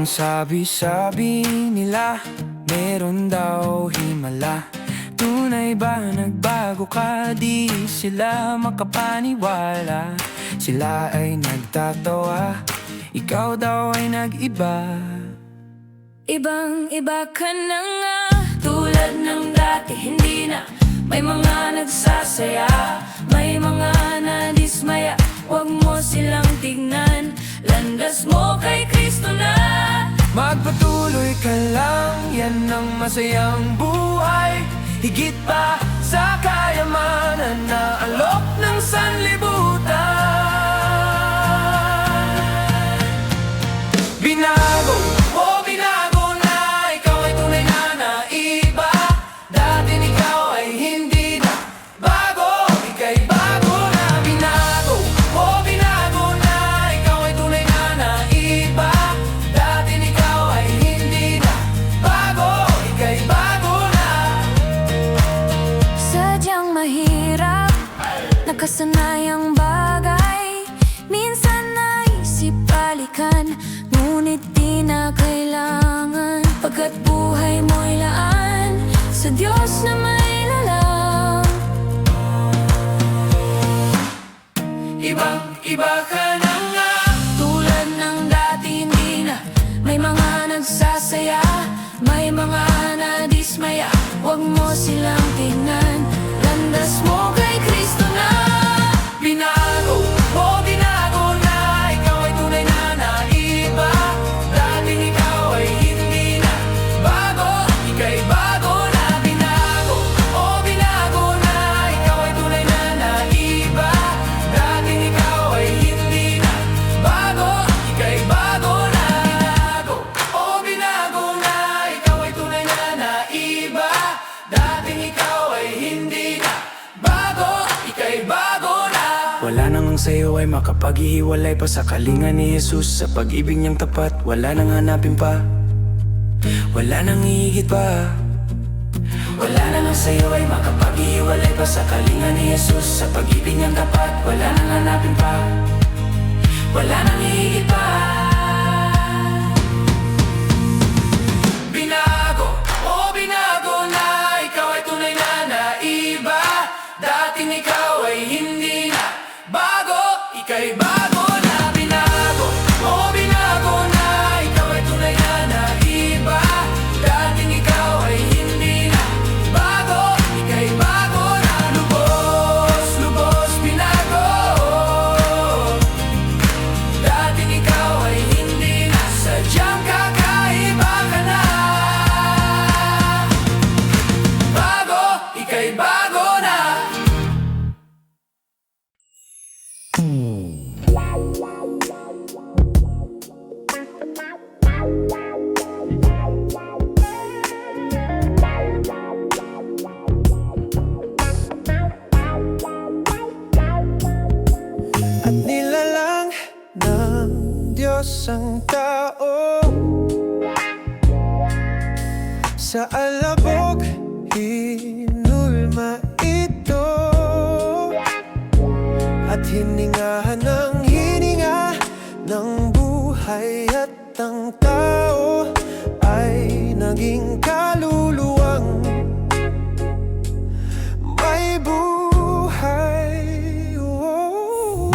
sabi-sabi nila, meron daw himala. Tunay ba nagbago ka? Di sila makapaniwala. Sila ay nagtatawa, ikaw daw ay nag-iba. Ibang-iba ka na nga, tulad ng dati hindi na. May mga nagsasaya, may mga nadismaya. Huwag mo silang tignan, landas mo kay Kristo na. Magpatuloy ka lang, yan ang masayang buhay. Higit pa sa kayamanan na alok ng sanlibutan. Binago, oh binago na, ikaw ay tunay na naiba. Dati ikaw ay hindi na bago, ika'y bago na. Binago, oh binago na, ikaw ay tunay na naiba. Dati ikaw ay hindi na bago, ika'y bago na. Sadyang mahirap, nakasanayang bagay. Minsan naisip balikan, ngunit di na kailangan. Pagkat buhay mo'y laan sa Diyos na may lalang. Ibang-iba ka na nga, Tulad ng dati hindi na. May mga nagsasaya, may mga nadismaya. Huwag mo silang tingnan, landas mo kay Kristo na. binago, oh binago na, ikaw ay tunay na naiba. Dati ikaw ay hindi na bago, ika'y bago na. Binago, oh binago na, ikaw ay tunay na naiba. Dati ikaw ay hindi na bago, ika'y bago na. Binago, oh binago na, ikaw ay tunay na naiba. Dati ikaw ay hindi na bago, ika'y bago na. Wala nang ang sayo ay makapaghihiwalay pa sa kalinga ni Jesus. Sa pag-ibig niyang tapat, wala nang hanapin pa, wala nang hihigit pa. Wala nang ang sayo ay makapaghihiwalay pa sa kalinga ni Jesus. Sa pag-ibig niyang tapat, wala nang hanapin pa, wala nang hihigit pa. Binago, oh binago na, ikaw ay tunay na naiba. Dating ikaw ay hindi na bago, ika'y bago na. Binago, oh binago na, ikaw ay tunay na naiba. Dating ikaw ay hindi na bago, ika'y bago na. Lubos, lubos binago. Dating ikaw ay hindi na, sadyang kakaiba ka na. Bago, ika'y bago na. At nilalang ng Diyos ang tao sa alabok, hinulma ito at hiningahan ng hininga ng buhay. At ang tao ay naging kaluluwang may buhay. Oh,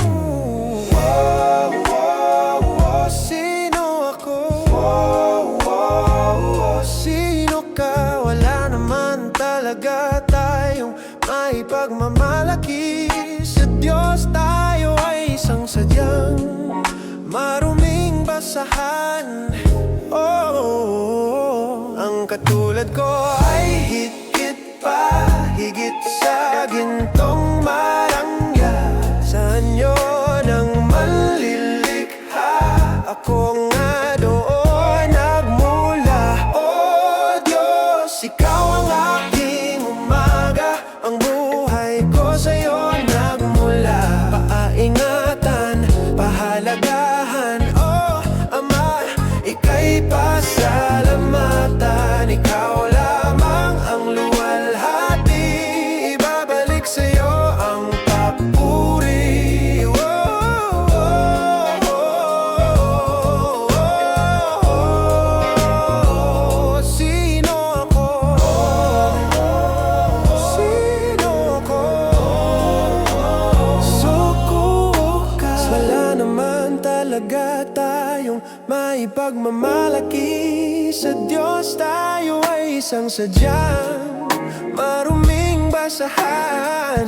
oh, oh, oh, sino ako? Oh, oh, oh, sino ka? Wala naman talaga tayong may pagmamalaki. Sa Diyos tayo ay isang sadyang maruming basahan. Oh, ang katulad ko ay higit sa gintong marangya. Sa anyo ng manlilikha, ako nga doon nagmula. Oh Diyos, ikaw ang aking umaga, ang buhay ko sa'yo nagmula. Paingatan, pahalagahan, oh Ama, ika'y pasalamatan. Ikaw lamang ang luwalhati, ibabalik sa'yo pagmamalaki sa Diyos, tayo ay isang sadyang maruming basahan.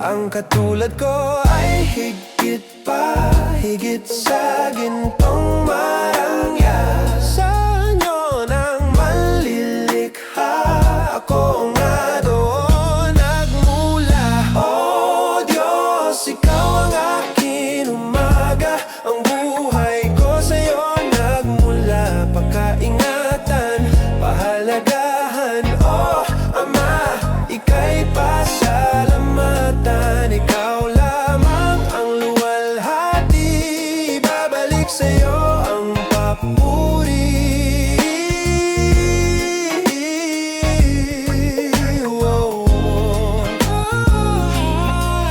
Ang katulad ko ay higit pa, higit sa gintong marangya. Sa inyo nang malilikha, ako nga doon nagmula. Oh Diyos, ikaw ang akin umaga, ang buhay ko sa'yo nagmula. Pagkaingatan, pahalagahan, oh Ama, ika'y pasalamatan. Ikaw lamang ang luwalhati, babalik sa'yo ang papuri.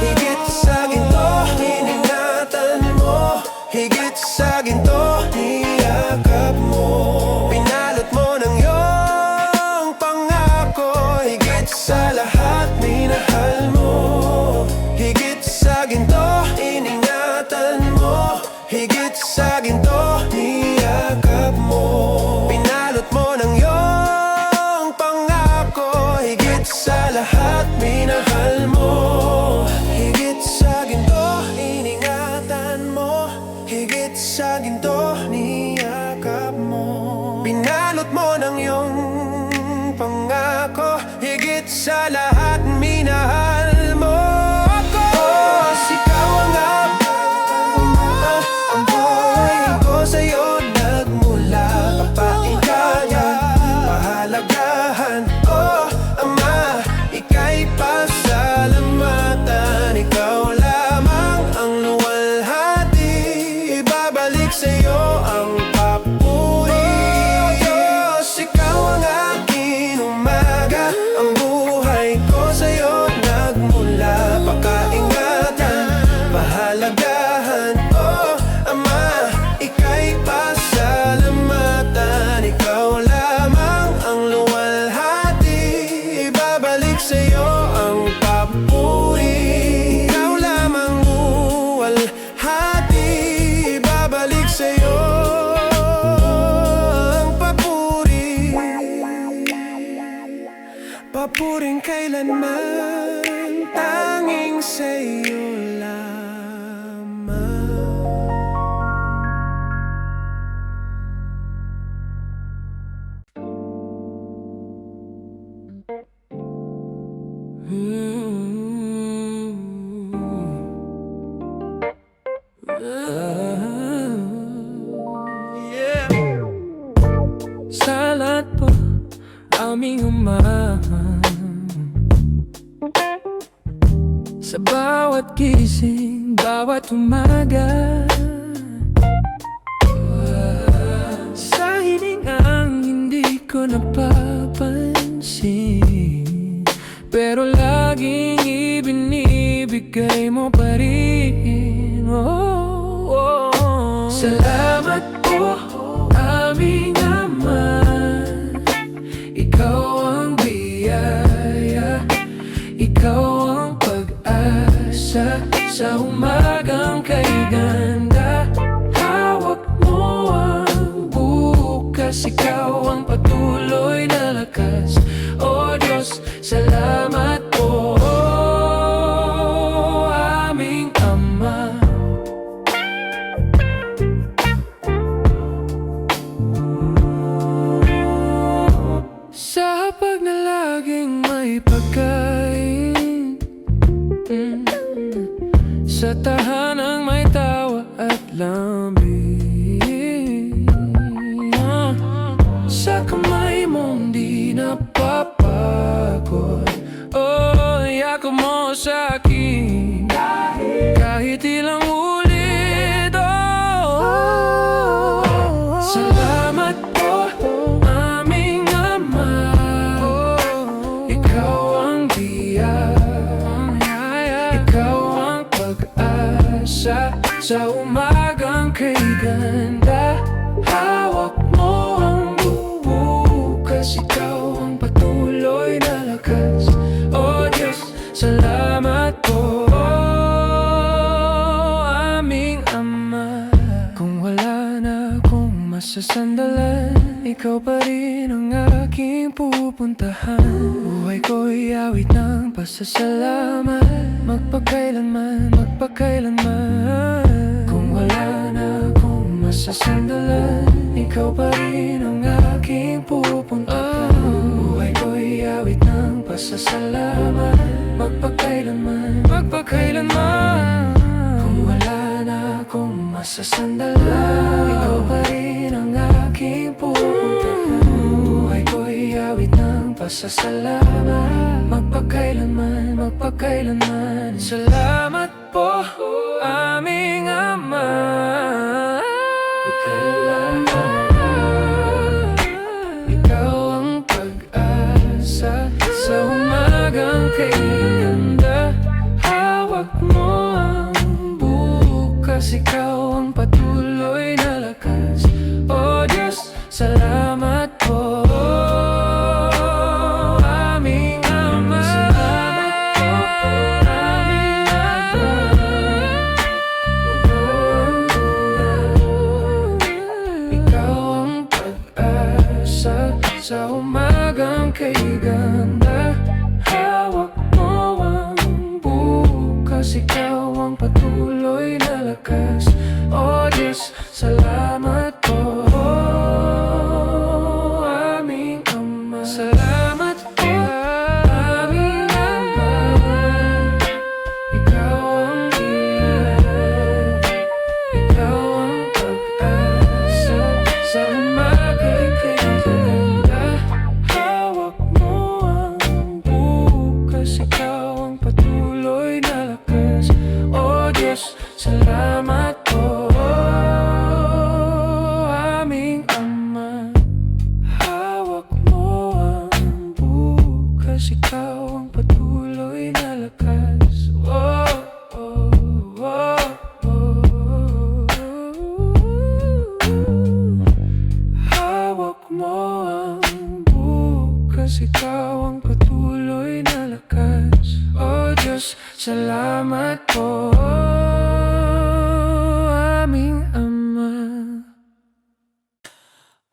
Higit sa ginto, iningatan mo. Higit sa ginto, niyakap mo. Pinalot mo ng iyong pangako. Higit sa lahat, minahal mo. Higit sa ginto, iningatan mo. Higit sa ginto, niyakap mo. Pinalot mo ng iyong pangako. Higit sa lahat, minahal mo. Higit sa ginto, iningatan mo. Higit sa ginto, niyakap mo. Pinalot mo ng iyong pangako. Higit sa lahat, minahal mo ako. Ikaw ang ang buhay ko sa'yo nagmula. Papaingatan, pahalagahan, oh Ama, ika'y pasalamatan. Ikaw lamang ang luwalhati, ibabalik sa'yo ang papuri. Diyos, ikaw ang aking umaga, ang buhay ko sa'yo nagmula. Pagkaingatan, pahalagahan, oh Ama, ika'y pasalamatan. Ikaw lamang ang luwalhati, ibabalik sa'yo ang papuri. Ikaw lamang luwalhati, ibabalik sa'yo ang papuri. Papuring kailanman, tanging sa'yo lamang. Sa lahat po aming umahan, sa bawat gising, bawat umaga, sa hiningang hindi ko napapansin, pero laging ibinibigay mo pa rin. Salamat po aming Ama, ikaw ang biyaya, ikaw ang pag-asa sa umagang kay ganda. Hawak mo ang bukas, ikaw ang patuloy na lakas. O Diyos, salamat po aming Ama. Sa hapag na laging may pagkain, sa tahanang may tawa at lambing, sa kamay mong di napapagod, oh, yakap mo sa akin kahit ilang ulit, oh. Salamat po aming Ama, ikaw ang biyaya, ikaw ang pag-asa sa umagang kay ganda. Hawak mo ang bukas, ikaw ang patuloy na lakas. O Diyos, salamat po aming Ama. Kung wala masasandalan, ikaw pa rin ang aking pupuntahan. Buhay ko'y awit ng pasasalamat, magpakailanman, magpakailanman. Kung wala na akong masasandalan, ikaw pa rin ang aking pupuntahan. Buhay ko'y awit ng pasasalamat, magpakailanman, magpakailanman. Kung wala na akong masasandalan, ikaw pa rin ang aking pupuntahan. Buhay ko'y awit ng pasasalamat, magpakailanman, magpakailanman. Salamat po, aming Ama. Ikaw ang pag-asa sa umagang kay ganda. Hawak mo ang bukas, ikaw ang patuloy na lakas. O Diyos, salamat po, aming Ama. Salamat po, aming Ama. Ikaw ang pag-asa sa umagang kay ganda. Hawak mo ang bukas, ikaw ang patuloy na lakas. O Diyos, salamat po, aming Ama. Salamat po, aming Ama. Ikaw ang iyan, ikaw ang pag-asa sa umagay kay ganda. Hawak mo ang bukas, ikaw ang patuloy na lakas. O Diyos, salamat po, aming Ama. Hawak mo ang bukas, ikaw ang patuloy na lakas. Oh, oh, oh, oh. Hawak mo ang bukas, ikaw ang patuloy na lakas. O Diyos, salamat po, aming Ama.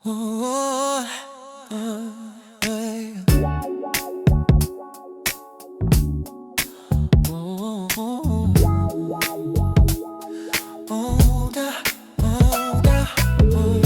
Oh, ay. Oh, oh, oh, da, oh, da, oh.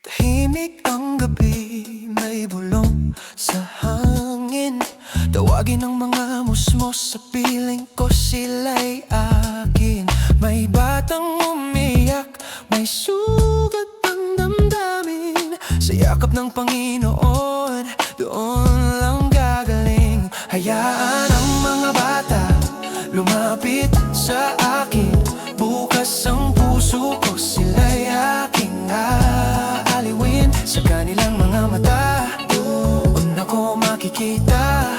Tahimik ang gabi, may bulong sa hangin. Tawagin ang mga musmos sa piling ko, sila'y akin. May batang umiyak, may sugat ang damdamin. Sa yakap ng Panginoon, doon lang gagaling. Hayaan ang mga bata lumapit sa akin. Bukas ang puso ko, sila'y aking aaliwin. Sa kanilang mga mata, doon ako makikita.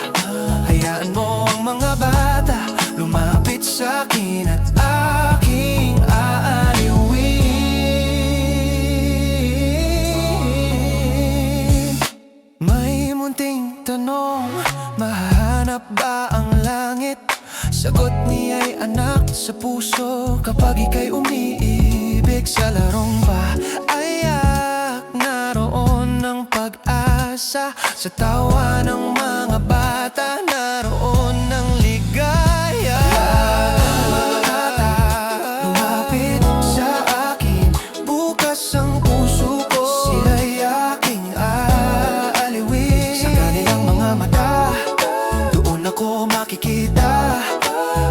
Hayaan mo ang mga bata lumapit sa akin at aking aaliwin. May munting tanong, mahahanap ba ang langit? Sagot niya'y anak sa puso. Kapag ika'y umiibig sa larong paayak, naroon ang pag-asa. Sa tawa ng mga bata, naroon ang ligaya. Mga bata, lumapit sa akin. Bukas ang puso ko, sila'y aking aaliwin. Sa kanilang mga mata, doon ako makikita.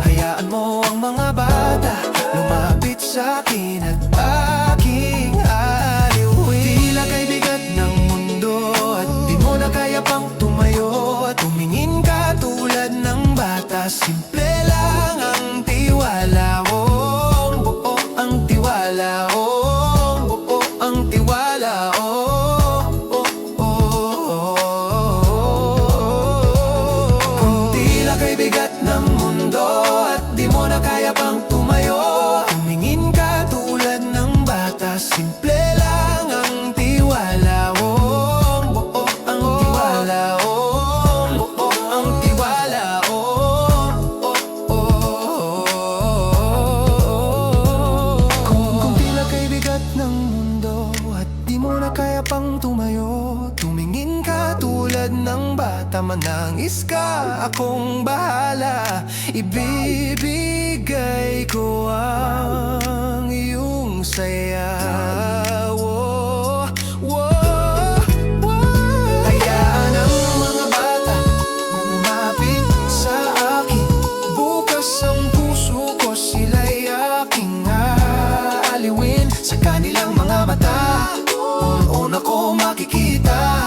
Hayaan mo ang mga bata lumapit sa akin at aking aaliwin. Tila kay bigat ng mundo at di mo na kaya pang tumayo at tumingin ka tulad ng bata. Simple lang ang tiwala, oh, buo ang tiwala, oh, buo ang tiwala, oh, oh, oh, oh. Kung tila kay bigat ng mundo at di mo na kaya pang tumayo, tumingin ka tulad ng bata. Simple lang ang tiwala, oh, buo ang tiwala, oh, buo ang umalis ka, akong bahala. Ibibigay ko ang iyong saya. Hayaan ang mga bata lumapit sa akin. Bukas ang puso ko, sila'y aking aaliwin. Sa kanilang mga mata, una ko makikita.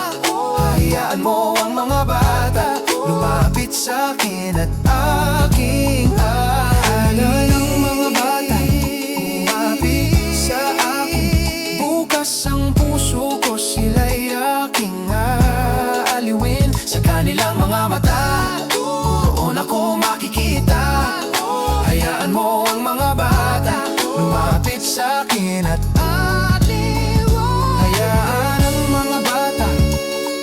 Hayaan mo ang mga bata lumapit sa akin at aking ahalin. Ang mga bata lumapit sa akin. Bukas ang puso ko, sila'y aking aaliwin. Sa kanilang mga mata, doon ako makikita. Hayaan mo ang mga bata lumapit sa akin at hayaan ang mga bata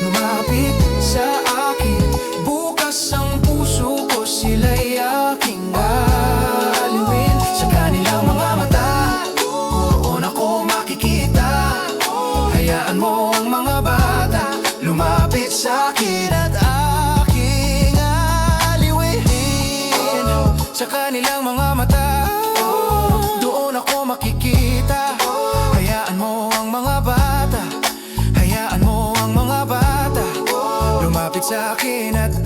lumapit sa akin. Bukas ang puso ko, sila'y aking aaliwin. Sa kanilang mga mata, doon ako makikita. Hayaan mo ang mga bata lumapit sa akin at aking aaliwin. Sa kanilang mga mata, doon ako makikita. Hayaan mo ang mga bata, hayaan mo ang mga bata lumapit sa akin at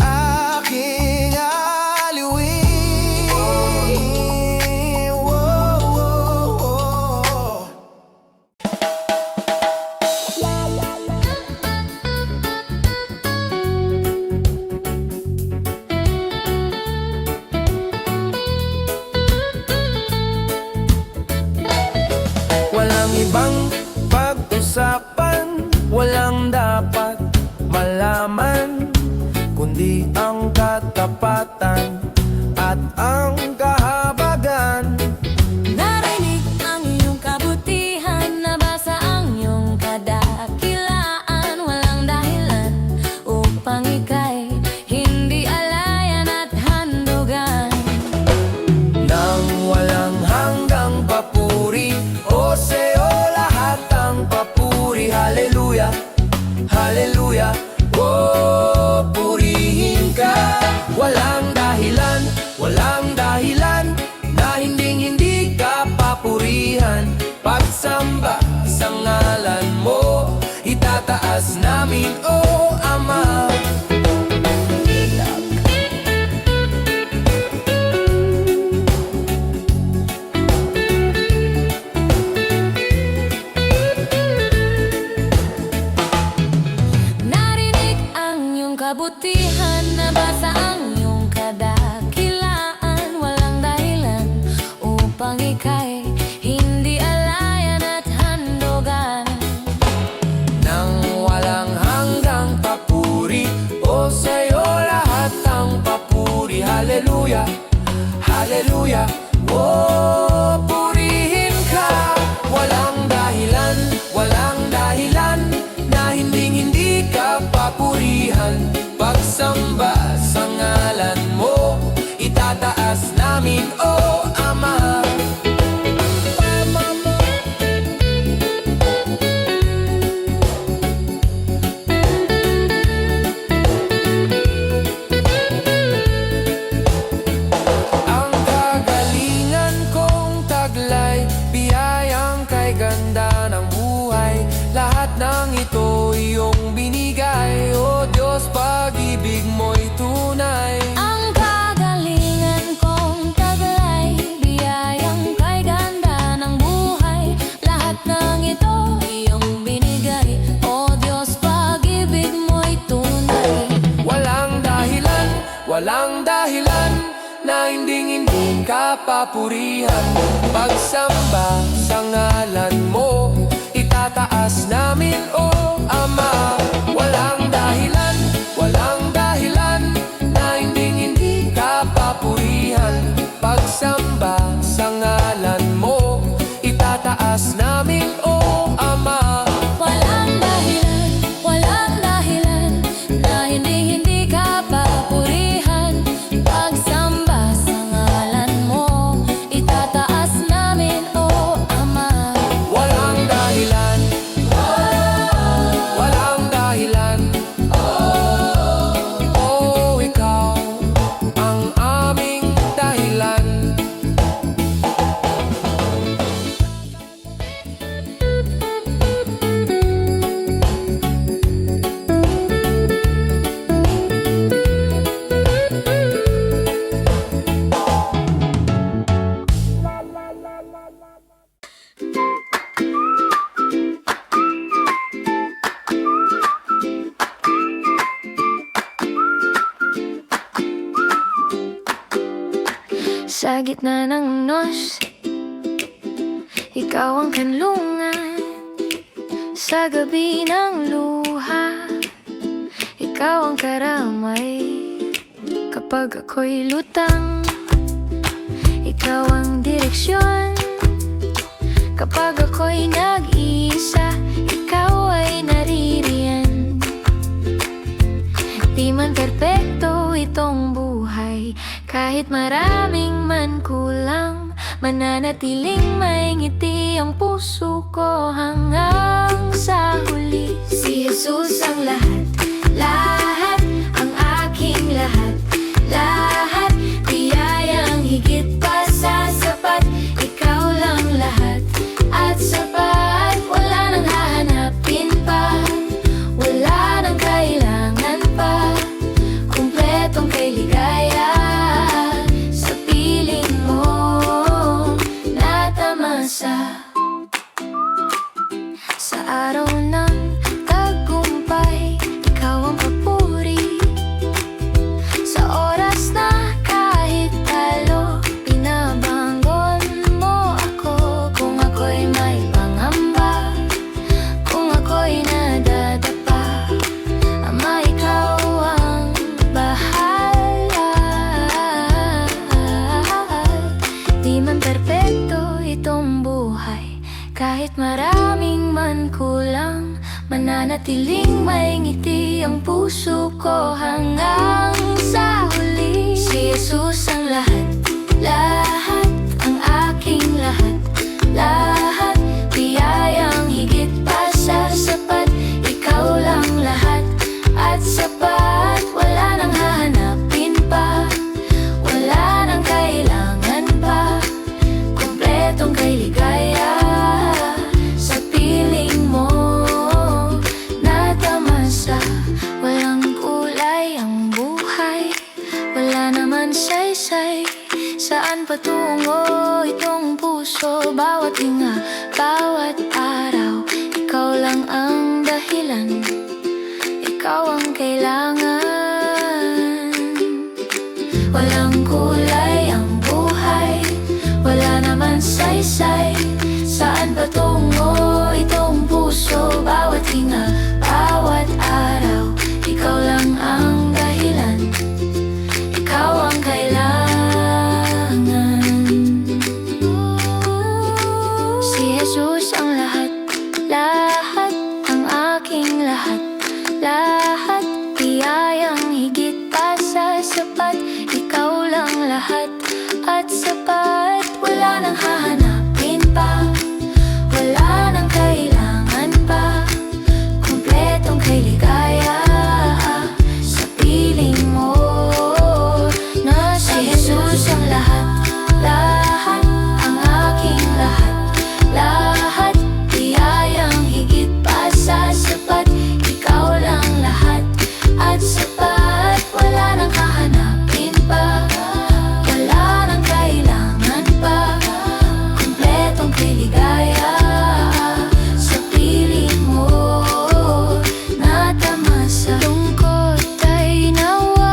aking aaliwin. Walang ibang pag-usapan, walang dapat malaman, kundi ang katapatan at ang kahabagan. Narinig ang iyong kabutihan, nabasa ang iyong kadakilaan. Walang dahilan upang ika'y hindi alayan at handugan. Nang walang hanggang papuri, o sa'yo lahat ang papuri. Hallelujah, hallelujah, oh, purihin ka. Walang dahilan na hindi ka papurihan. Pagsamba sa ngalan mo, itataas namin, oh Ama. Narinig ang iyong kabutihan, nabasa ang iyong kadakilaan. Walang dahilan upang ika'y hindi alayan at handugan. Nang walang hanggang papuri, o sa'yo lahat ang papuri. Hallelujah, hallelujah, oh, purihin ka. Walang dahilan na hindi ka papurihan. Pagsamba sa ngalan mo, itataas namin, oh Ama. Ang kagalingan kong taglay, biyayang kay ganda ng buhay. Lahat ng ito iyong binigay, o Diyos, pag-ibig mo'y tunay. Ang kagalingan kong taglay, biyayang kay ganda ng buhay. Lahat ng ito iyong binigay, o Diyos, pag-ibig mo'y tunay. Walang dahilan na hindi ka papurihan. Pagsamba sa ngalan mo, itataas namin, oh Ama. Walang dahilan na hindi ka papurihan. Pagsamba sa ngalan mo, itataas namin, oh Ama. Walang dahilan na hindi ka papurihan. Pagsamba sa ngalan mo, itataas namin, o Ama. Walang dahilan Sa gitna ng nos, ikaw ang kanlungan. Sa gabi ng luha, ikaw ang karamay. Kapag ako'y lutang, ikaw ang direksyon. Kapag ako'y nag-iisa, ikaw ay naririyan. Di man perpekto itong buhay, kahit maraming man kulang, mananatiling may ngiti ang puso ko hanggang sa huli. Si Jesus ang lahat, lahat, ang aking lahat, lahat, biyayang higit pa sa sapat. Ikaw lang lahat at sapat, wala nang hahanapin pa, wala nang kailangan pa, kumpletong kay ligaya. Sa piling mo natamasa. Sa araw ng tagumpay, ikaw ang papuri. Sa oras na kahit talo, binabangon mo ako. Kung ako'y may pangamba, kung ako'y nadadapa, Ama, ikaw ang bahala. Di man perpekto itong buhay, kahit maraming man kulang, mananatiling may ngiti ang puso ko hanggang sa huli. Si Jesus ang lahat, lahat, ang aking lahat, lahat, biyayang higit pa sa sapat. Ikaw lang lahat at sapat, wala nang hahanapin pa, wala nang kailangan pa, kumpletong kay ligaya. Sa piling mo natamasa. Walang kulay ang buhay, wala naman saysay. Saan patungo itong puso? Bawat hinga, bawat araw, ikaw lang ang dahilan, ikaw ang kailangan. Walang kulay ang buhay, wala naman saysay. Saan patungo itong puso? Bawat hinga, bawat araw, ikaw lang ang dahilan, ikaw ang kailangan. Si Jesus ang lahat, lahat, ang aking lahat, lahat, biyayang higit pa sa sapat. Ikaw lang lahat at sapat, wala nang hahanapin pa, wala nang kailangan pa, kumpletong kay ligaya. Sa piling mo na si Jesus ang lahat, lahat, ang aking lahat, lahat, biyayang higit pa sa sapat. Ikaw lang lahat at sapat, wala nang hahanapin pa, wala nang kailangan pa, kumpletong kay ligaya. Sa piling mo natamasa. Lungkot ay nawawala,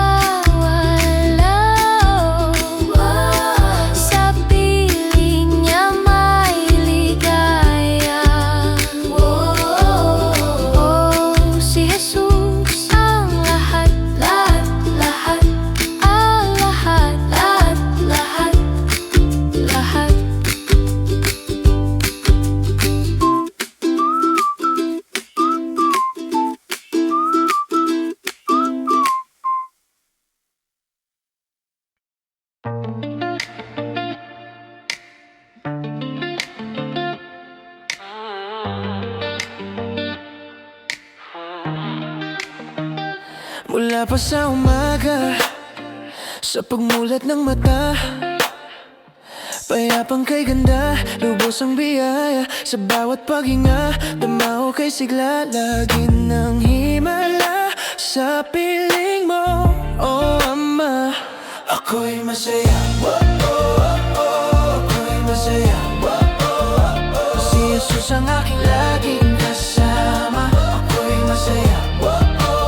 sa piling niya may ligaya. Si Jesus ang lahat, lahat, lahat, ang lahat, lahat, lahat, lahat. Mula pa sa umaga, sa pagmulat ng mata, payapang kay ganda, lubos ang biyaya. Sa bawat paghinga, damao kay sigla, lagi ng himala. Sa piling mo, oh Ama, ako'y masaya. Ako'y masaya. Si Jesus ang aking laging kasama. Ako'y masaya.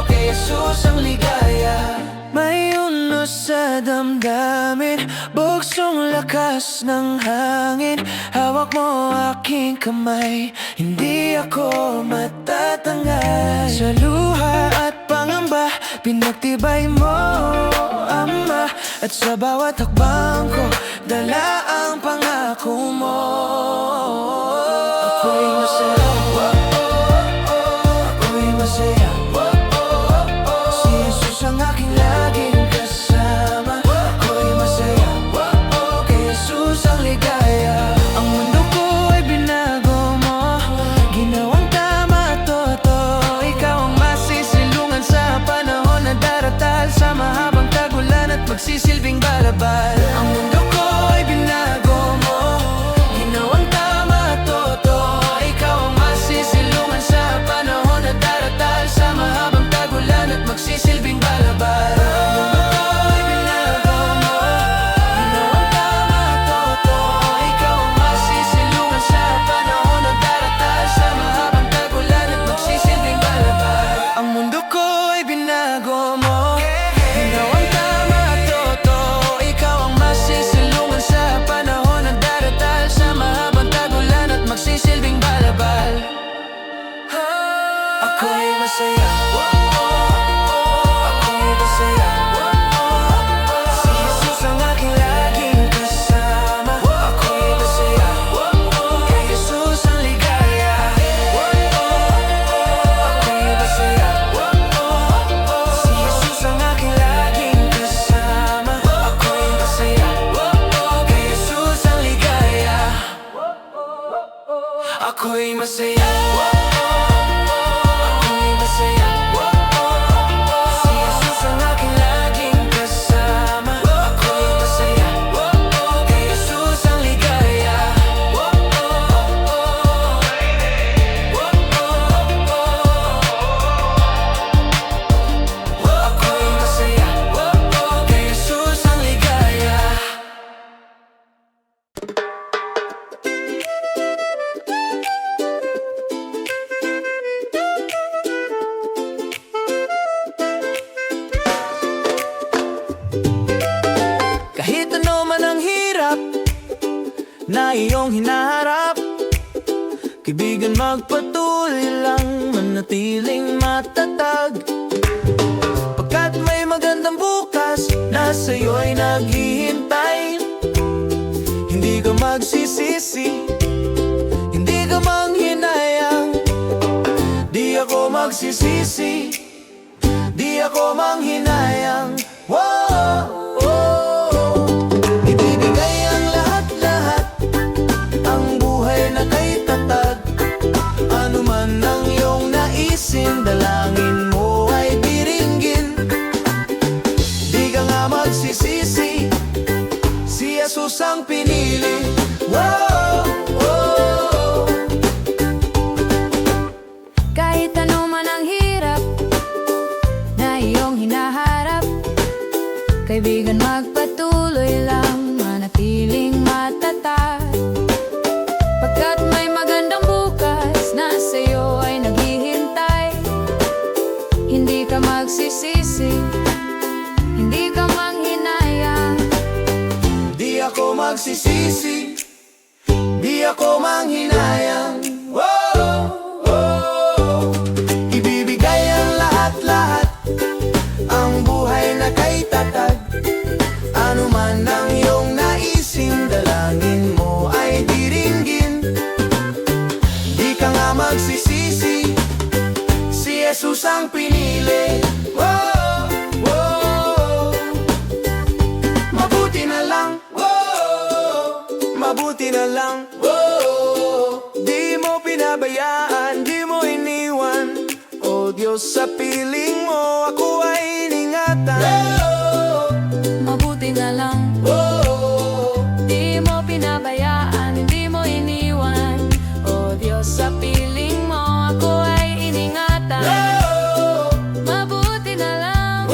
Kay Jesus ang ligaya. May unos sa damdamin, akin, buksong lakas ng hangin. Hawak mo aking kamay, hindi ako matatangay. Sa luha at pangamba, pinagtibay mo, Ama. At sa bawat hakbang ko, dala ang pangako mo. Ako'y masaya, ako'y masaya. Si Jesus ang aking laging kasama. Ako'y masaya, kay Jesus ang ligaya. Ang mundo ko ay binago mo, ginawang tama at totoo. Ikaw ang masisilungan sa panahon na daratal, sa mahabang tagulan at magsisilbing balabal. Ang mundo ko ay binago mo, ginawang tama at totoo. Ikaw ang masisilungan sa panahon na daratal, sa mahabang tagulan at magsisilbing balabal. Ang mundo ko ay binago mo, ginawang tama at totoo. Ikaw ang masisilungan sa panahon na daratal, sa mahabang tagulan at magsisilbing balabal. Ang mundo ko ay binago mo, ginawang tama at totoo. Ikaw ang masisilungan sa panahon na daratal, sa mahabang tagulan at magsisilbing balabal. Ako'y masaya, ako'y masaya. Si Jesus ang aking laging kasama. Ako'y masaya, kay Jesus ang ligaya. Ako'y masaya, si Jesus ang aking laging kasama. Ako'y masaya, kay Jesus ang ligaya. Ako'y masaya, ako'y masaya. Si Jesus ang aking laging kasama. Ako'y masaya, kay Jesus ang ligaya. Ako'y masaya, kay Jesus ang ligaya. Kahit ano man ang hirap na iyong hinaharap, kaibigan, magpatuloy lang, manatiling matatag. Pagkat may magandang bukas na sa'yo'y naghihintay. Hindi ka magsisisi, hindi ka manghinayang. Di ako magsisisi, di ako manghinayang. Wow! Ibibigay ang lahat-lahat, ang buhay na kay tatag. Ano man ang iyong naisin, dalangin mo ay diringgin. Di ka nga magsisisi, si Jesus ang pinili. Wow! Kahit ano man ang hirap na iyong hinaharap, kaibigan, magpatuloy lang, manatiling matatag. Pagkat may magandang bukas na sa'yo ay naghihintay. Hindi ka magsisisi, hindi ka manghinayang. Di ako magsisisi, di ako manghinayang. Ibibigay ang lahat-lahat, ang buhay na kay tatag. Ano man ang iyong naisin, dalangin mo ay diringgin. Di ka nga magsisisi, si Jesus ang pinili. Mabuti na lang, mabuti na lang. Di mo pinabayaan, di mo iniwan. O Diyos, sa piling mo ako ay iningatan. Mabuti na lang, di mo pinabayaan, hindi mo iniwan. O Diyos, sa piling mo ako ay iningatan. Mabuti na lang,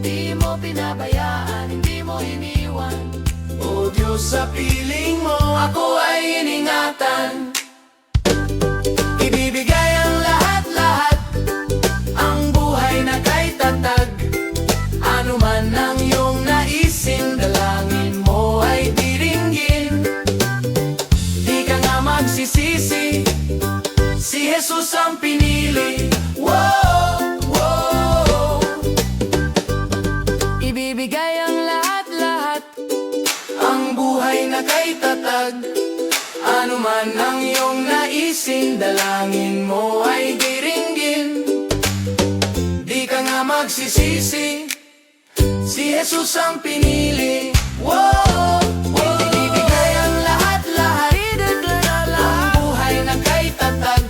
di mo pinabayaan, hindi mo iniwan. O Diyos, sa piling mo ako ay iningatan. Ibibigay ang lahat-lahat, ang buhay na kay tatag. Ano man ang iyong naisin, na kay tatag. Ano man ang iyong naisin, dalangin mo ay diringgin. Di ka nga magsisisi, si Jesus ang pinili. Wow, wow. Ibibigay ang lahat-lahat, ang buhay na kay tatag.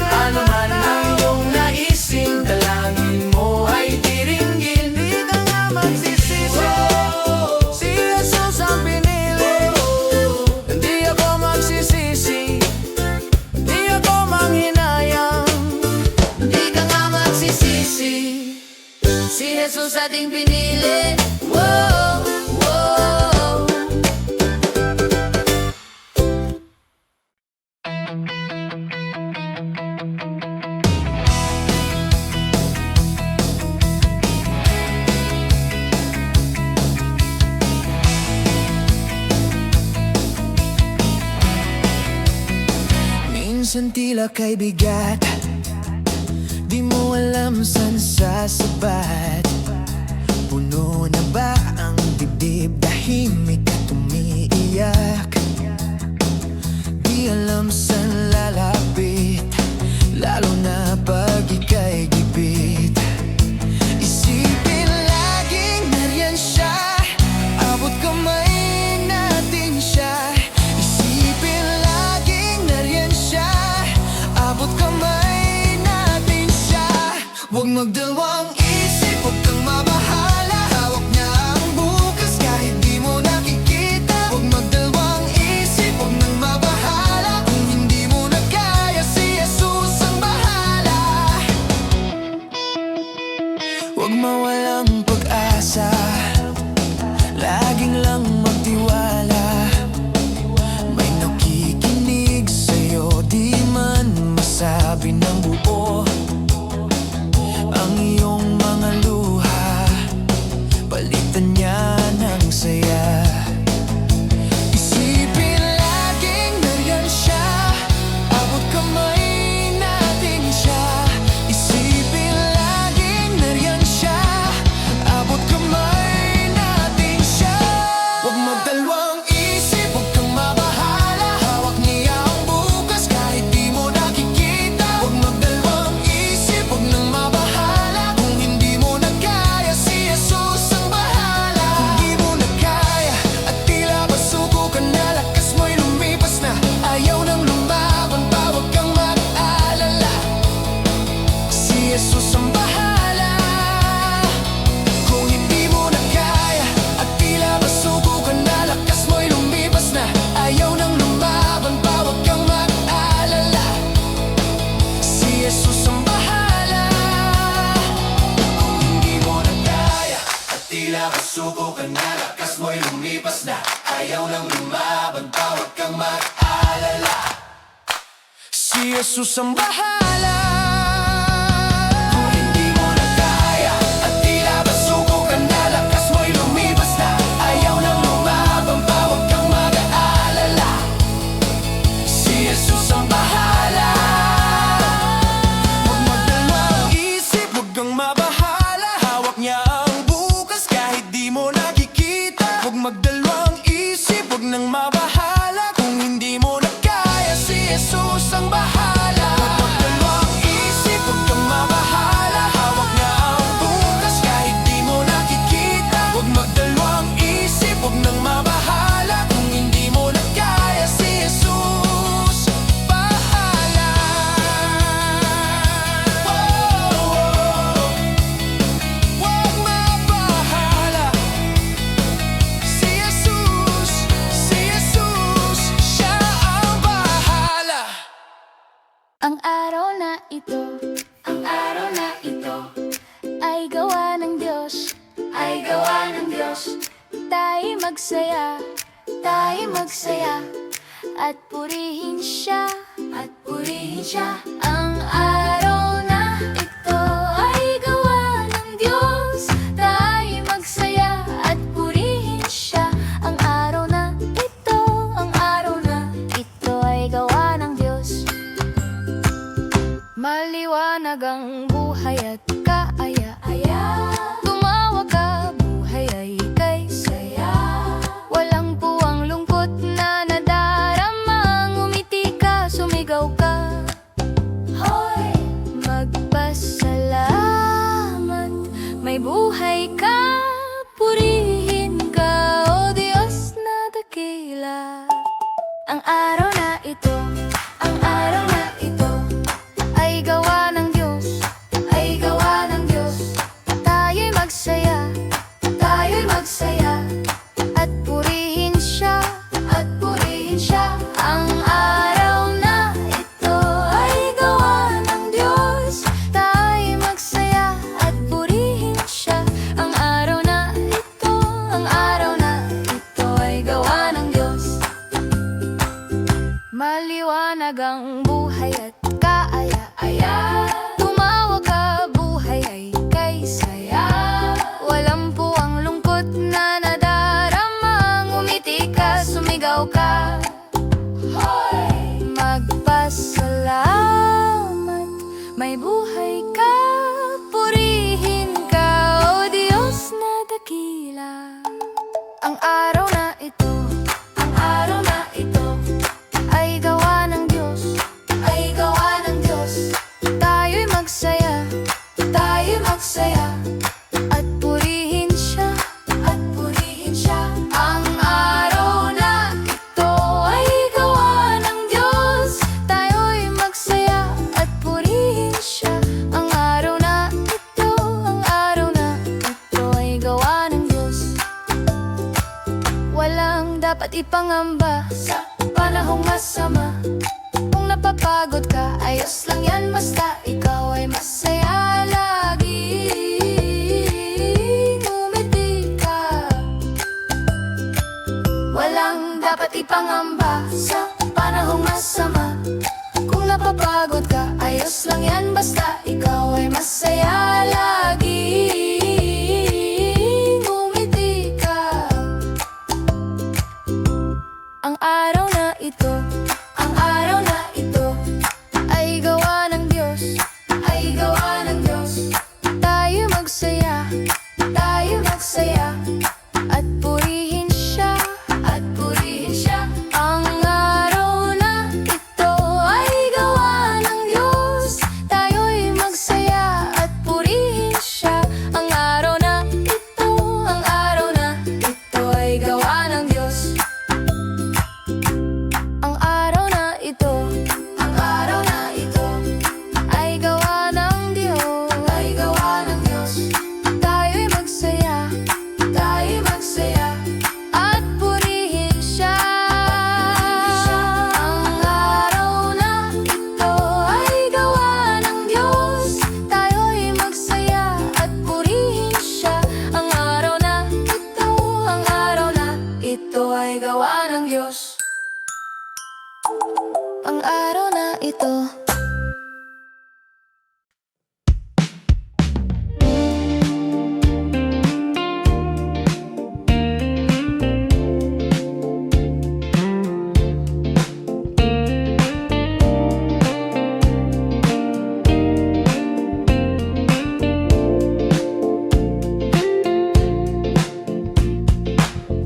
Ano man ang iyong naisin, dalangin mo ay diringgin. Di ka nga magsisisi, si Jesus ang pinili. Hindi ako magsisisi, di ako manghinayang. Di ka nga magsisisi, si Jesus ating pinili. Wow, wow. Minsan tila kay bigat, di mo alam saan sasabat. Puno na ba ang dibdib, tahimik at umiiyak? Di alam saan lalapit, lalo na pag ika'y gipit. Isipin laging nariyan siya, abot kamay natin siya. Isipin laging nariyan siya, abot kamay natin siya. Huwag magdalawang isip, huwag kang mabahala, hawak niya ang bukas kahit di mo nakikita. Huwag magdalawang isip, huwag nang mabahala, kung hindi mo na kaya, si Jesus ang bahala. Huwag mawalang pag-asa, laging lang magtiwala. May nakikinig sa'yo, di man masabi ng buo ang iyong mga luha, palitan niya ng saya. Isipin laging nariyan siya, abot kamay natin siya. Isipin laging nariyan siya, abot kamay natin siya. Huwag magdalawang isip, huwag kang mabahala, hawak niya ang bukas kahit di mo nakikita. Huwag magdalawang isip, huwag nang mabahala, kung hindi mo na kaya, si Jesus ang bahala. Kung di mo na kaya at tila ba suko ka na, lakas mo'y lumipas na, ayaw nang lumaban pa, huwag kang mag-alala, si Jesus ang bahala. Kung hindi mo na kaya at tila ba suko ka na, lakas mo'y lumipas na, ayaw nang lumaban pa, huwag kang mag-alala, si Jesus ang bahala. Kung hindi mo na kaya at tila ba suko ka na, lakas mo'y lumipas na, ayaw nang lumaban pa, huwag kang mag-alala, si Jesus ang bahala. Kung hindi mo na kaya at tila ba suko ka na, lakas mo'y lumipas na, ayaw nang lumaban pa, huwag kang mag-aalala, si Jesus ang bahala. Huwag magdalawang isip, huwag kang mabahala, hawak niya ang bukas kahit di mo nakikita. Huwag magdalawang isip, huwag nang mabahala, kung hindi mo na kaya, si Jesus ang bahala. Huwag magdalawang isip, huwag kang mabahala, hawak niya ang bukas kahit di mo nakikita. Huwag magdalawang isip, huwag nang mabahala, kung hindi mo na kaya, si Jesus bahala. Huwag mabahala, si Jesus, siya ang bahala. Ang araw na ito, ang araw na ito, ay gawa ng Diyos, ay gawa ng Diyos. Tayo magsaya, at purihin siya, at purihin siya. Ang araw na ito ay gawa ng Diyos, tayo magsaya at purihin siya. Ang araw na ito, ang araw na ito ay gawa ng Diyos. Maliwanag ang buhay at kaaya-aya, tumawa ka, buhay ay kay saya. Walang puwang lungkot maliwanagang buhay at kaaya-aya. Tumawa ka, buhay ay kay saya. Walang po ang lungkot na nadarama. Ngumiti ka, sumigaw ka, hoy! Magpasalamat, may buhay ka. Purihin ka, o Diyos na dakila. Ang araw na ito, ang araw na ito ay gawa ng Diyos, ay gawa ng Diyos. Tayo'y magsaya, tayo'y magsaya, at purihin siya, at purihin siya. Ang araw na ito ay gawa ng Diyos. Tayo'y magsaya at purihin siya. Ang araw na ito, ang araw na ito ay gawa ng Diyos. Walang dapat ipangamba sa panahong masama. Kung napapagod ka, ayos lang yan, basta ikaw ay masaya lagi. Ngumiti ka. Walang dapat ipangamba sa panahong masama. Kung napapagod ka, ayos lang yan, basta ikaw ay masaya lagi. Ngumiti ka. Ang araw na ito, ang araw na ito ay gawa ng Diyos, ay gawa ng Diyos. Tayo magsaya, tayo magsaya, at purihin siya, at purihin siya. Ang araw na ito ay gawa ng Diyos. Tayo'y magsaya at purihin siya. Ang araw na ito, ang araw na ito ay gawa ng Diyos. Ang araw na ito, ang araw na ito ay gawa ng Diyos, ay gawa ng Diyos. Tayo'y magsaya, tayo'y magsaya, at purihin siya. Ang araw na ito ay gawa ng Diyos. Tayo'y magsaya at purihin siya. Ang araw na ito, ang araw na ito ay gawa ng Diyos. Ang araw na ito.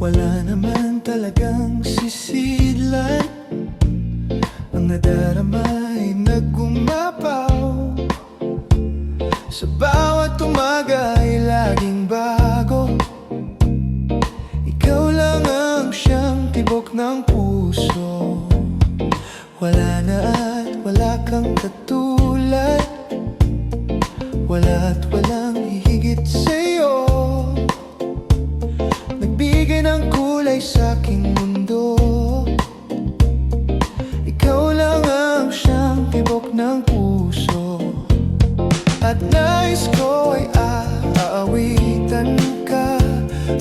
Wala naman talagang sisidlan. Ang nadarama ay naggumapaw. Sa bawat umaga ay laging bago. Ikaw lang ang siyang tibok ng puso. Wala na at wala kang katulad. Wala at walang hihigit sa'yo. Nagbigay ng kulay sa aking mundo. Ikaw lang ang siyang tibok ng puso. At nais ko ay aawitan ka.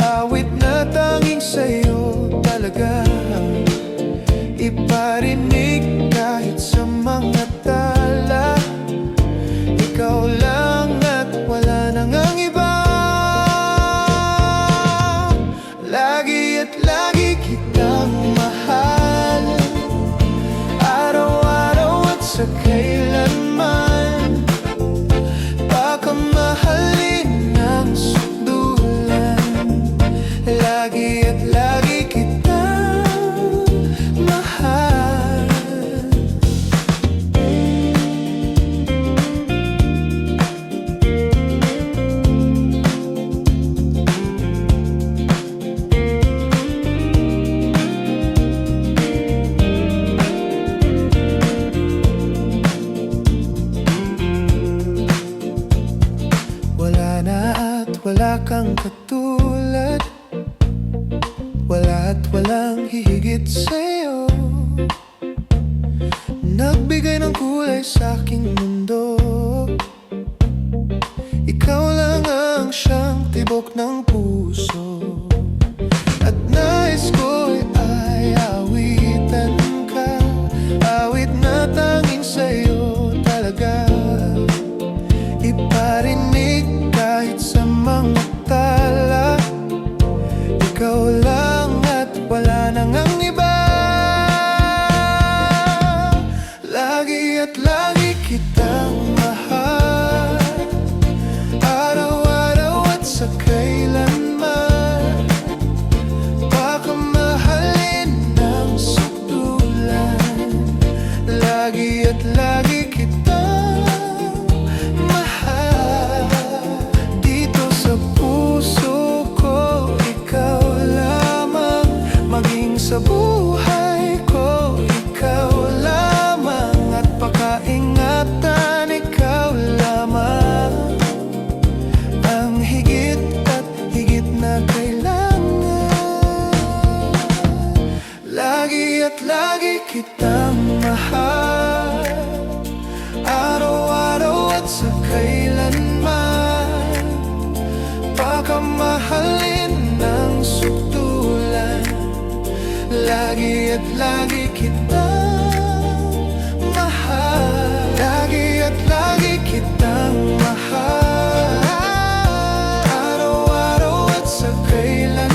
Awit na tanging sa'yo talaga iparinig kahit sa mga tala. Ikaw lang at wala nang ang iba. Lagi at lagi kitang mahal, araw-araw at sa kailanman. Baka mahalin ng sundulan. Lagi at lagi kitang mahal. Wala na at wala kang katulad. Wala at walang hihigit sa'yo. Nagbigay ng kulay sa aking mundo. Ikaw lang ang siyang tibok ng puso. At nais ko ay awitan ka. Awit na kitang mahal, araw-araw at sa kailanman. Pakamahalin ng sukdulan, lagi at lagi kitang mahal, lagi at lagi kitang mahal, araw-araw at sa kailanman.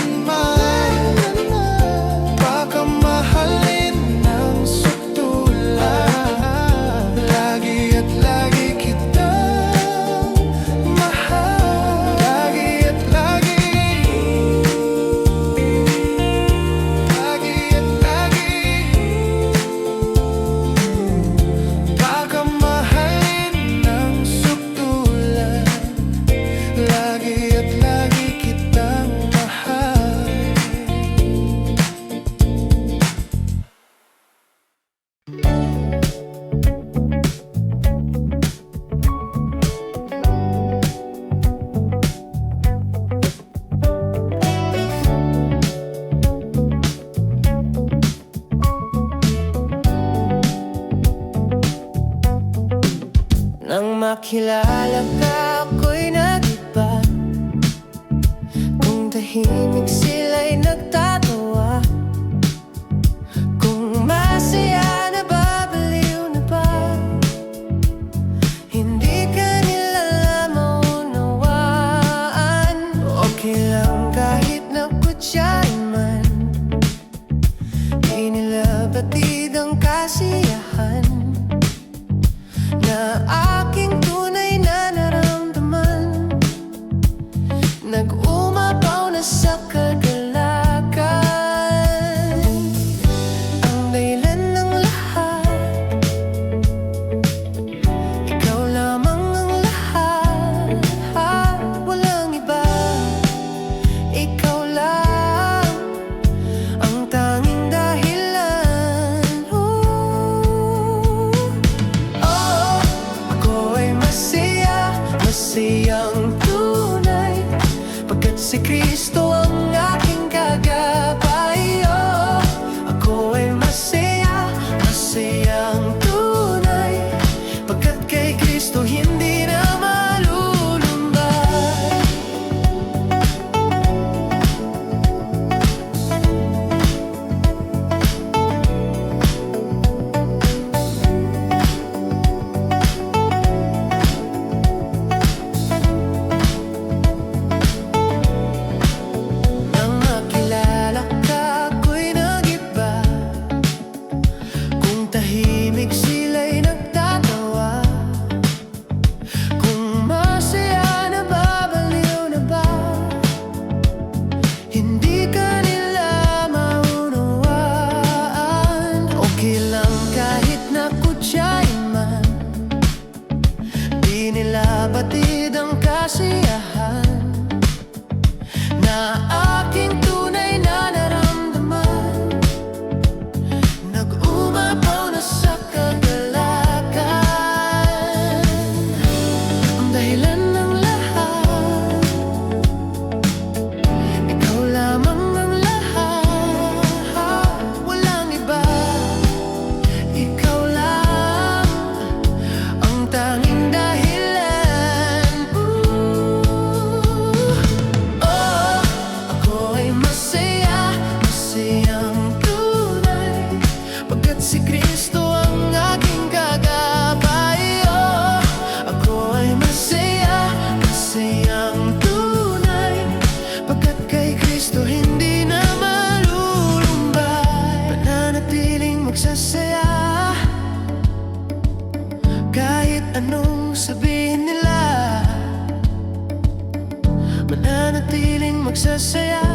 Pakamahalin ng sukdulan, lagi at lagi kitang mahal, lagi at lagi, lagi at lagi. Pakamahalin ng sukdulan, lagi at lagi kitang mahal. Nang makilala ka, ako'y nag-iba. Kung tahimik sila'y nagtatawa, kung masaya na babaliw na ba, hindi ka nila maunawaan. Okay lang kahit nakutsyay man, di nila batid ang kasiyahan na aking tunay na naramdaman. Nag-umapaw na sa kagalakan, ang dahilan ng lahat, ikaw lamang ang lahat. Walang iba, ikaw lang ang tanging dahilan. Ako ay masaya, masayang tunay, pagkat si Kristo ang aking kagabay. Ako ay masaya, masayang tunay, pagkat kay Kristo hindi na malulumbay. Nang makilala ka, ako'y nag-iba. Kung tahimik sila'y nagtatawa, kung masaya na babaliw na ba, hindi ka nila maunawaan. Okay lang kahit nakutsyay man, di nila batid ang kasiyahan na aking tunay na naramdaman. Nag-umapaw na sa kagalakan, ang dahilan ng lahat, ikaw lamang ang lahat. Walang iba, ikaw lang ang tanging dahilan. Ako ay masaya, masayang tunay, pagkat si Kristo ang aking kagabay. Ako ay masaya, masayang tunay, pagkat kay Kristo hindi na malulumbay. Pananatiling magsasaya kahit anong sabihin nila, mananatiling magsasaya.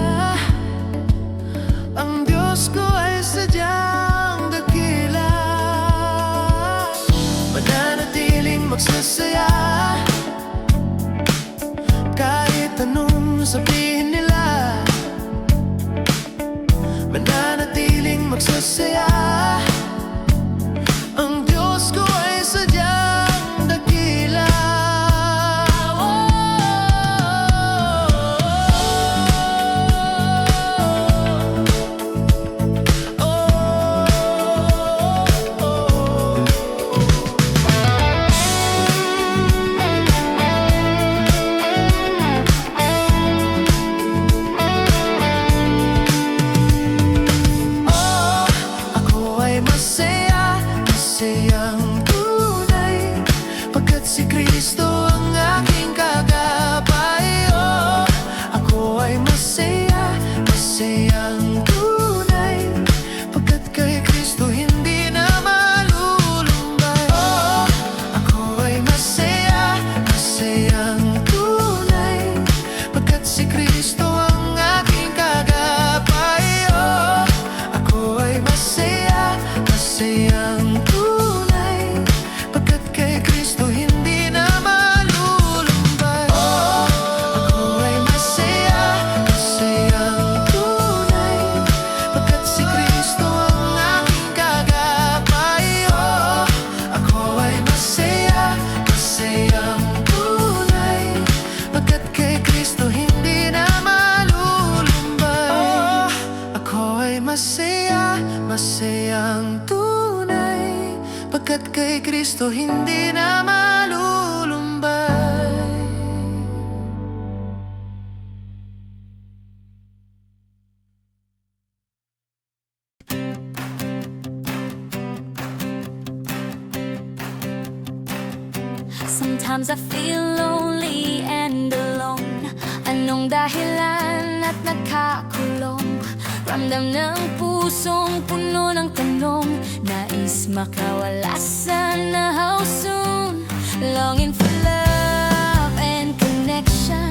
Ang Diyos ko ay sadyang dakila, mananatiling magsasaya kahit anong sabihin nila, Kristo hindi na malulumbay. Sometimes I feel lonely and alone. Anong dahilan at nakakulong? Ramdam ng pusong puno ng tanong. Nais makawala sana how soon. Longing for love and connection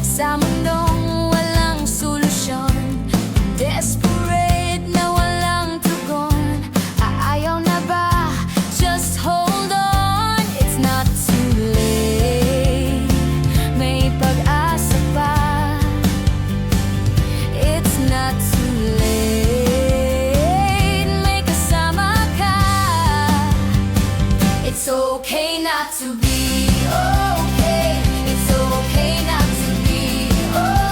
sa mundong walang solusyon. Desperate na walang tugon. Ayaw na ba? Just hold on. It's not too late. May pag-asa pa. It's not too late. May kasama ka. It's okay not to be okay. It's okay not to be okay.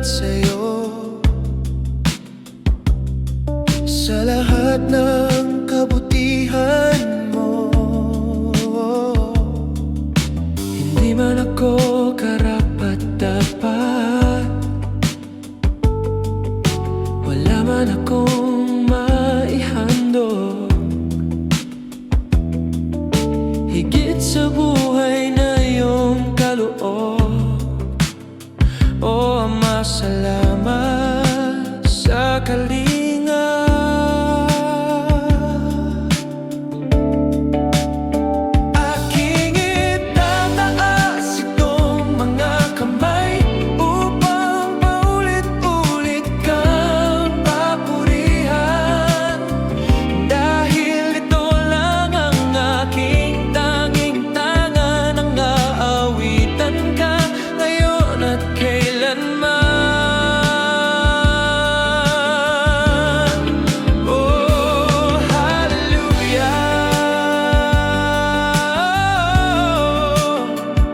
salamat sa'yo sa lahat ng kabutihan mo. Hindi man ako karapat-dapat, wala man akong maihandog, higit sa buhay na iyong kaloob. O Ama, salamat sa kalinga. Aking itataas itong mga kamay upang paulit-ulit kang papurihan, dahil ito lang ang aking tanging tangan, ang aawitan ka ngayon at kailanman. Oh, hallelujah.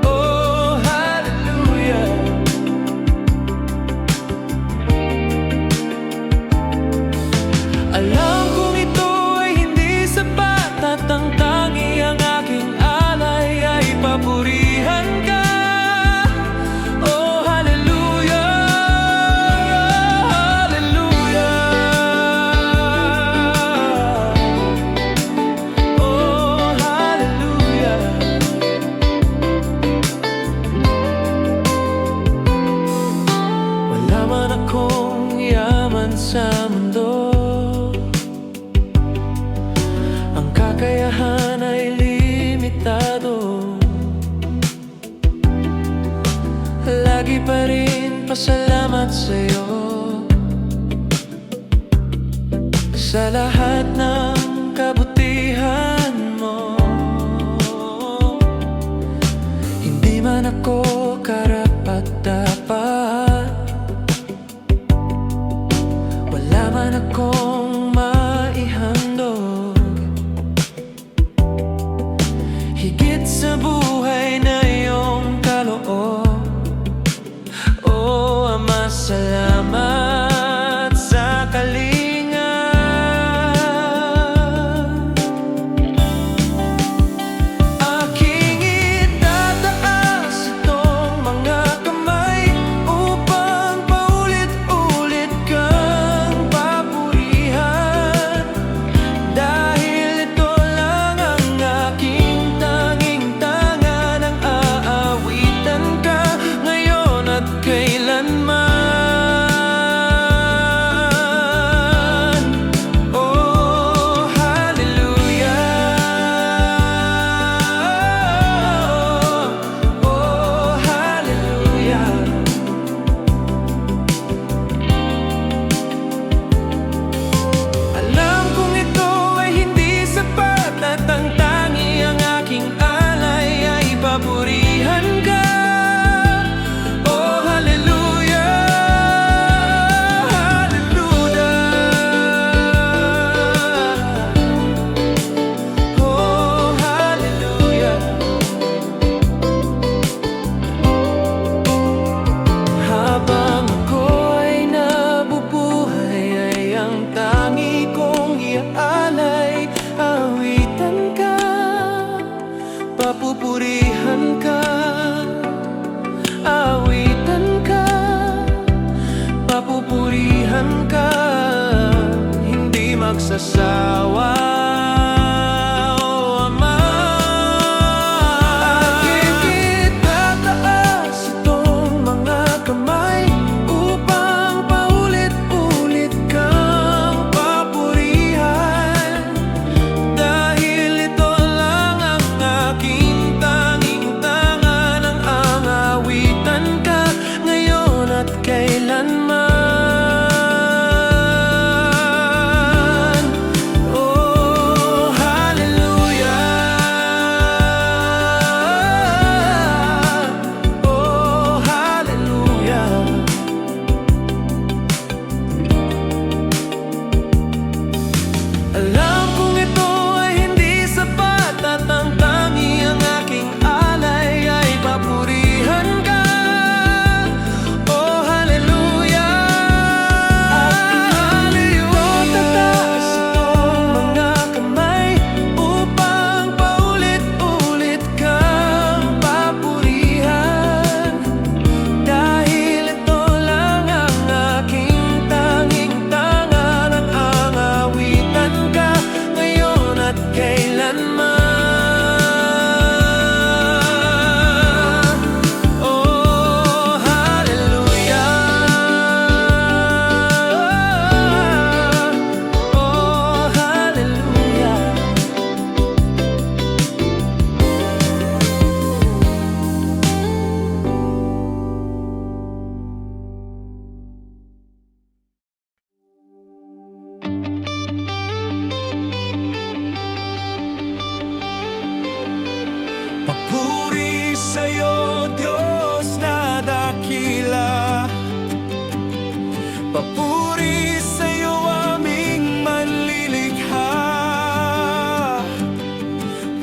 Oh, hallelujah. Alam kong ito ay hindi sapat, at ang tangi ang aking alay ay papurihan ka. Oh, hallelujah, hallelujah. Oh, hallelujah. Wala man akong yaman sa mundo, ang kakayahan ay limitado. Lagi pa rin pasalamat sa'yo sa lahat ng kabutihan mo. Hindi man ako karapat-dapat, wala man akong maihandog, higit sa buhay na iyong kaloob. O Ama, salamat sa kalinga. Aking itataas itong mga kamay upang paulit-ulit kang papurihan, dahil ito lang ang aking tanging tangan,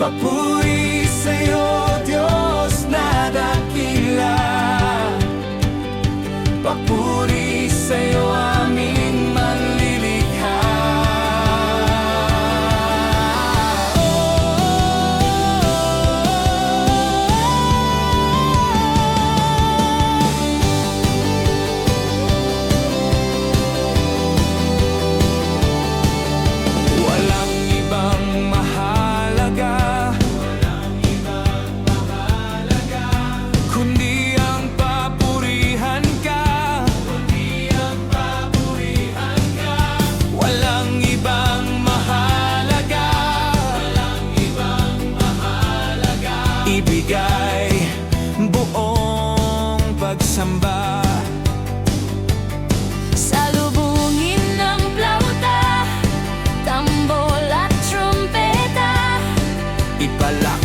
Papuri sa'yo, Diyos na dakila. Papuri sa'yo, aming manlilikha. Walang ibang mahalaga, kundi ang papurihan ka. Walang ibang mahalaga, ibigay buong pagsamba. Salubungin ng plauta, tambol at trumpeta. Ipalakpak